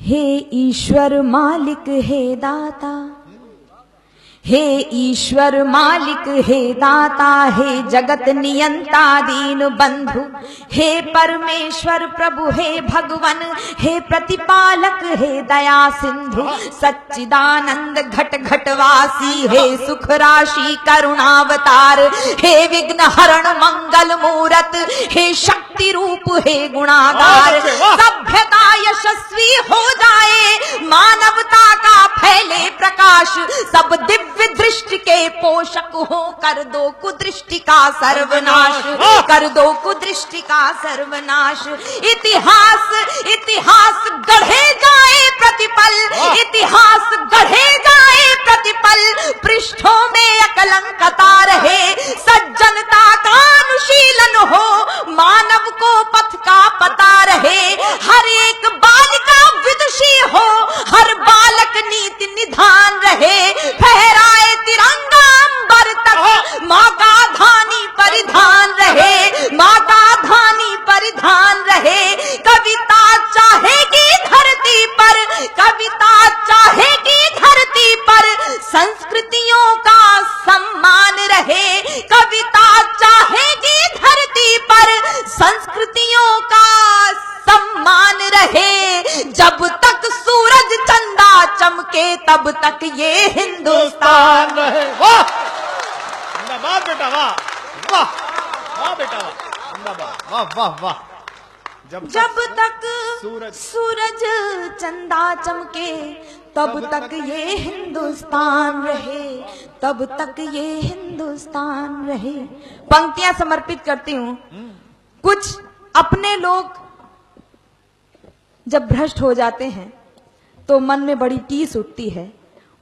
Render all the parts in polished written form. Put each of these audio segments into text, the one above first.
हे ईश्वर मालिक हे दाता, हे ईश्वर मालिक हे दाता, हे जगत नियंता दीन बंधु, हे परमेश्वर प्रभु हे भगवन, हे प्रतिपालक हे दया सिंधु, सच्चिदानंद घट घटवासी, हे सुख राशि करुणावतार, हे विघ्न हरण मंगल मूरत, हे शक्ति रूप हे गुणागार। सभ्यता यशस्वी हो जाए, मानवता का फैले प्रकाश, सब दिव्य दृष्टि के पोषक हो, कर दो कुदृष्टि का सर्वनाश, कर दो कुदृष्टि का सर्वनाश। इतिहास इतिहास गढ़े जाए प्रतिपल, इतिहास गढ़े जाए प्रतिपल, पृष्ठों में अकलंकता रहे, सज्जनता का अनुशीलन हो, मानव को पथ का पता रहे, हर एक बालिका विदुषी हो, हर बालक नीति निधान रहे, फहराए तिरंगा अंबर तक, माँ का धानी परिधान रहे, माँ का धानी परिधान रहे। कविता चाहेगी धरती पर, कविता चाहेगी धरती पर, संस्कृतियों का सम्मान रहे, कविता चाहेगी धरती पर, संस्कृतियों का सम्मान रहे। जब तक सूरज चंदा चमके तब तक ये हिंदुस्तान रहे। वाह जिंदाबाद बेटा, वाह वाह वाह बेटा, जिंदाबाद, वाह वाह वाह। जब तक सूरज चंदा चमके तब तक ये हिंदुस्तान रहे, तब तक ये हिंदुस्तान रहे। पंक्तियां समर्पित करती हूँ। कुछ अपने लोग जब भ्रष्ट हो जाते हैं तो मन में बड़ी टीस उठती है,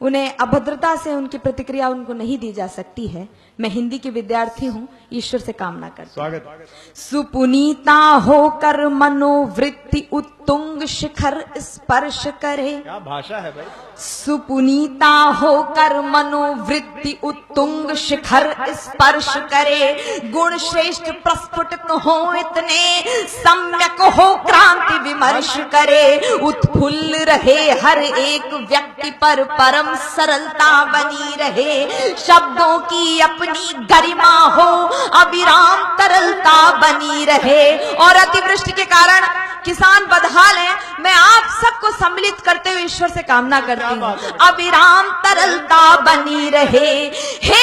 उन्हें अभद्रता से उनकी प्रतिक्रिया उनको नहीं दी जा सकती है। मैं हिंदी की विद्यार्थी हूँ, ईश्वर से कामना करती हूँ। स्वागत। सुपुनीता होकर मनोवृत्ति उत्तुंग शिखर स्पर्श करे, क्या भाषा है भाई। सुपुनीता होकर मनोवृत्ति उत्तुंग शिखर स्पर्श करे, गुण श्रेष्ठ प्रस्फुटित हो इतने, सम्यक हो क्रांति विमर्श करे, उत्फुल्ल रहे हर एक व्यक्ति पर परम सरलता बनी रहे, शब्दों की अपनी गरिमा हो अविराम तरलता बनी रहे। और अतिवृष्टि के कारण किसान बदहाल हैं, मैं आप सबको सम्मिलित करते हुए ईश्वर से कामना करती हूँ, अविराम तरलता बनी रहे। हे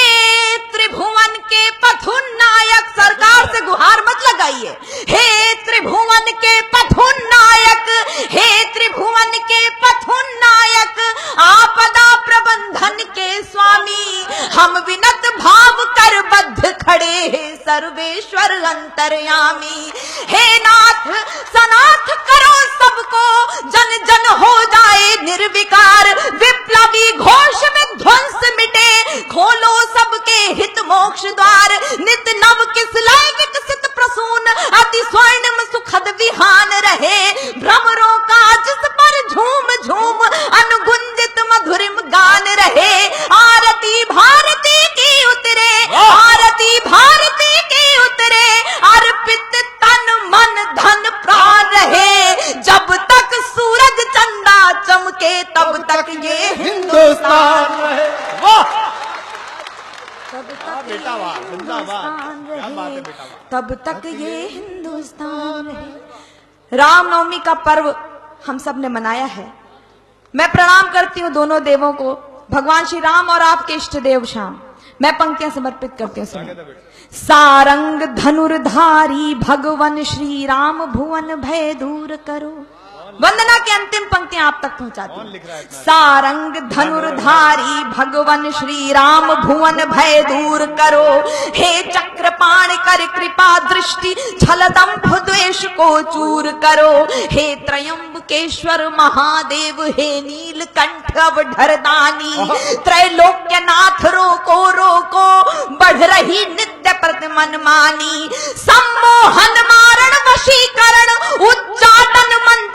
त्रिभुवन के पथुनायक, सरकार से गुहार मत लगाइए, हे त्रिभुवन के पथुनायक, हे त्रिभुवन के पथुनायक, आपदा प्रबंधन के स्वामी, हम विनत भाव कर बद्ध खड़े हैं सर्वेश्वर अंतर्यामी। हे नाथ सनाथ करो सबको, जन जन हो जाए निर्विकार, विप्लवी घोष में ध्वंस मिटे, खोलो सबके हित मोक्ष द्वार, नित नव किसलय विकसित प्रसून, अति स्वर्णिम सुखद विहान रहे, भ्रमरों का जिस पर झूम झूम अनुगुंजित मधुरिम गान रहे। आरती भारती की उतरे, आरती भारती की उतरे, अर्पित तन मन धन प्राण रहे, जब तक सूरज चंदा चमके तब तक ये हिंदुस्तान रहे। वाह तब तक बेटा, वाह जिंदाबाद, क्या बात है बेटा, वाह। तब तक ये हिंदुस्तान रहे। रामनवमी का पर्व हम सब ने मनाया है। मैं प्रणाम करती हूँ दोनों देवों को, भगवान श्री राम और आपके इष्ट देव श्याम। मैं पंक्तियां समर्पित करती हूँ। सारंग धनुर्धारी भगवन श्री राम, भुवन भय दूर करो। वंदना की अंतिम पंक्तियां आप तक पहुंचाती हूँ। सारंग धनुर्धारी भगवन श्री राम, भुवन भय दूर करो, हे चक्रपाण कर कृपा दृष्टि, छल दंभ द्वेष को चूर करो, हे त्रयंबकेश्वर महादेव, हे नीलकंठ अवधरदानी, त्रैलोक्यनाथ रोको रोको, बढ़ रही नित्य प्रतिमन मानी, सम्मोहन मारण वशीकरण, उच्चाटन मंत्र